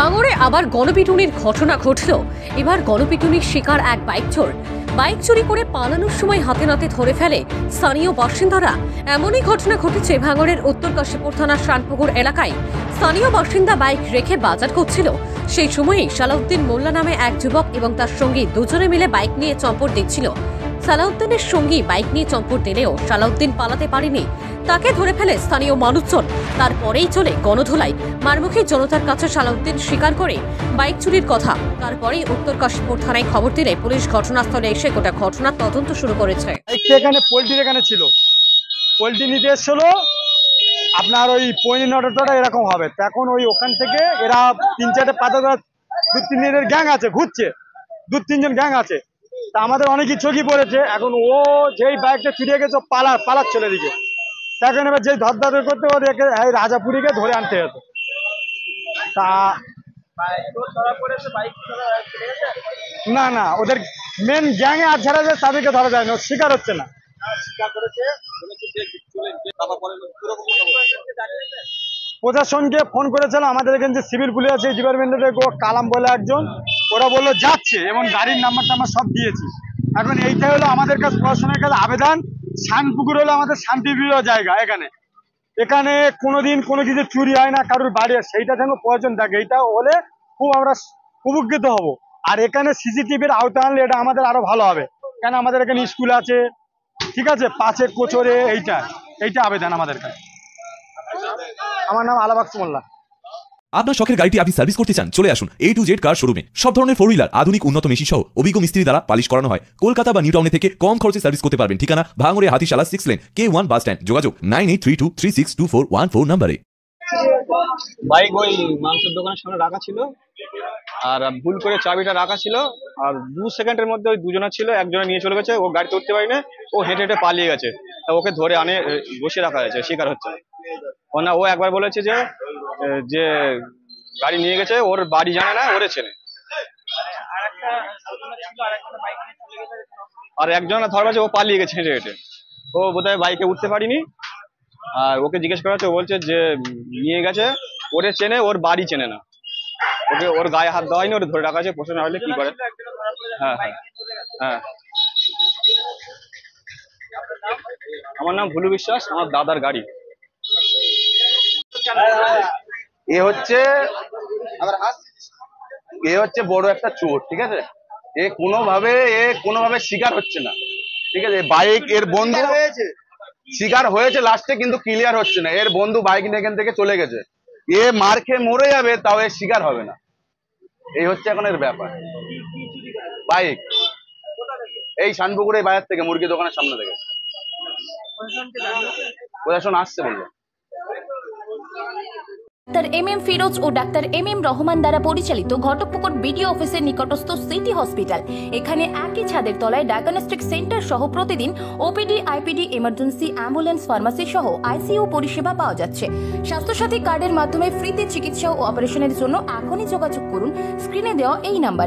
ভাঙড়ে আবার গণপিটুনির ঘটনা ঘটল। এবার গণপিটুনির শিকার এক বাইক চোর। বাইক চুরি করে পালানোর সময় হাতে নাতে ধরে ফেলে স্থানীয় বাসিন্দারা। এমনই ঘটনা ঘটেছে ভাঙড়ের উত্তর কাশীপুর থানার শানপুকুর এলাকায়। স্থানীয় বাসিন্দা বাইক রেখে বাজার করছিল। সেই সময়েই সালাউদ্দিন মোল্লা নামে এক যুবক এবং তার সঙ্গী দুজনে মিলে বাইক নিয়ে চম্পট দিচ্ছিল। সালাউদ্দিনের সঙ্গী বাইক নিয়ে চম্পট দিলেও সালাউদ্দিন পালাতে পারেনি। তাকে ধরে ফেলে স্থানীয় মানুষজন। তারপরেই চলে গণধোলাই। মারমুখী জনতার কাছে সালাউদ্দিন স্বীকার করে বাইক চুরির কথা। তারপরেই উত্তর কাশীপুর থানায় খবর দিলে পুলিশ ঘটনাস্থলে এসে গোটা ঘটনার তদন্ত শুরু করেছে। এখানে পোল্ট্রির এখানে ছিল, পোল্ট্রি নিতে এসেছিল আপনার ওই পয়নিনটা এরকম হবে। এখন ওই ওখান থেকে এরা 3-4টে পাতা 2-3 দিনের গ্যাং আছে, ঘুরছে 2-3 জন গ্যাং আছে। তা আমাদের অনেকই চোখই পড়েছে। এখন ও যেই বাইকটা চুরিয়ে গেছে পালাচ্ছিল এদিকে। তখন এবার যেই ধর করতে ওদেরকে রাজাপুরীকে ধরে আনতে হতো। তা না না, ওদের মেন গ্যাংয়ে আর ছাড়া যায় তাদেরকে ধরা যায় না, স্বীকার হচ্ছে না। প্রশাসনকে ফোন করেছিল, আমাদের এখানে যে সিভিল পুলিশ আছে ডিপার্টমেন্টের কালাম বলে একজন, ওরা বললো যাচ্ছে এবং গাড়ির নাম্বার টাম্বার সব দিয়েছি। এখন এইটা হলো আমাদের কাছে প্রশাসনের কাছে আবেদন। শানপুকুর হলো আমাদের শান্তিপ্রিয় জায়গা। এখানে কোনোদিন কোনো কিছু চুরি হয় না, কারোর বাড়ি, সেইটা যেন প্রয়োজন থাকে। এইটা হলে খুব আমরা উপকৃত হব। আর এখানে সিসিটিভির আওতা আনলে এটা আমাদের আরো ভালো হবে, কেন আমাদের এখানে স্কুল আছে, ঠিক আছে, পাশে কোচরে। এইটা আবেদন আমাদের কাছে। আমার নাম আলাবাক্স মোল্লা। আপনার শখের গাড়িটি আপনি সার্ভিস করতে চান, চলে আসুন A to Z কার শোরুমে। সব ধরনের 4 হুইলার, আধুনিক উন্নত মেশিন সহ অভিজ্ঞ মিস্ত্রি দ্বারা পালিশ করানো হয়। কলকাতা বা নিউ টাউনে থেকে কম খরচে সার্ভিস করতে পারবেন। ঠিকানা ভাঙড়ে Hatishala 6 lane K1 bus stand. যোগাযোগ 9832362414 নম্বরে। বাইক ওই মাংসের দোকানের সামনে রাখা ছিল, আর ভুল করে চাবিটা রাখা ছিল। আর 2 সেকেন্ডের মধ্যে ওই দুজনা ছিল, একজনে নিয়ে চলে গেছে। ও গাড়িতে উঠতে পারি না, ও হেঁটে হেঁটে পালিয়ে গেছে। তা ওকে ধরে আনে বসিয়ে রাখা হয়েছে, স্বীকার হচ্ছে না। ও একবার বলেছে যে গাড়ি নিয়ে গেছে, ওর বাড়ি জানে না, ওরে চেনে। আর একজন ধরা আছে, ও পালিয়ে গেছে হেঁটে হেঁটে। ও বোধহয় বাইকে উঠতে পারিনি। আর ওকে জিজ্ঞেস করা হচ্ছে, ও বলছে যে নিয়ে গেছে, ওরে চেনে, ওর বাড়ি চেনে না। ওকে ওর গায়ে হাত দেওয়া হয়নি, ওর ধরে রাখা আছে। প্রশ্ন না হলে কি করে? হ্যাঁ হ্যাঁ হ্যাঁ। আমার নাম ভুলু বিশ্বাস, আমার দাদার গাড়ি। এ হচ্ছে বড় একটা চোর, ঠিক আছে। এ কোনোভাবে শিকার হচ্ছে না, ঠিক আছে। বাইক এর বন্ধু শিকার হয়েছে লাস্টে, কিন্তু ক্লিয়ার হচ্ছে না। এর বন্ধু বাইক নিয়ে এখান থেকে চলে গেছে। এ মার খেয়ে মরে যাবে, তাও এর শিকার হবে না। এই হচ্ছে এখন এর ব্যাপার। বাইক এই শানপুকুর এই বাজার থেকে, মুরগি দোকানের সামনে থেকে। প্রশাসন আসছে বললো। ডাক্তার MM ফিরোজ ও ডাক্তার MM রহমান দ্বারা পরিচালিত ঘটকপুকুর বিডিও অফিসের নিকটস্থ সিটি হসপিটাল। এখানে একই ছাদের তলায় ডায়াগনস্টিক সেন্টার সহ প্রতিদিন OPD, IPD, emergency, ambulance, pharmacy সহ ICU পরিষেবা পাওয়া যাচ্ছে। স্বাস্থ্যসাথী কার্ডের মাধ্যমে ফ্রিতে চিকিৎসা ও অপারেশনের জন্য এখনই যোগাযোগ করুন স্ক্রিনে দেওয়া এই নাম্বারে।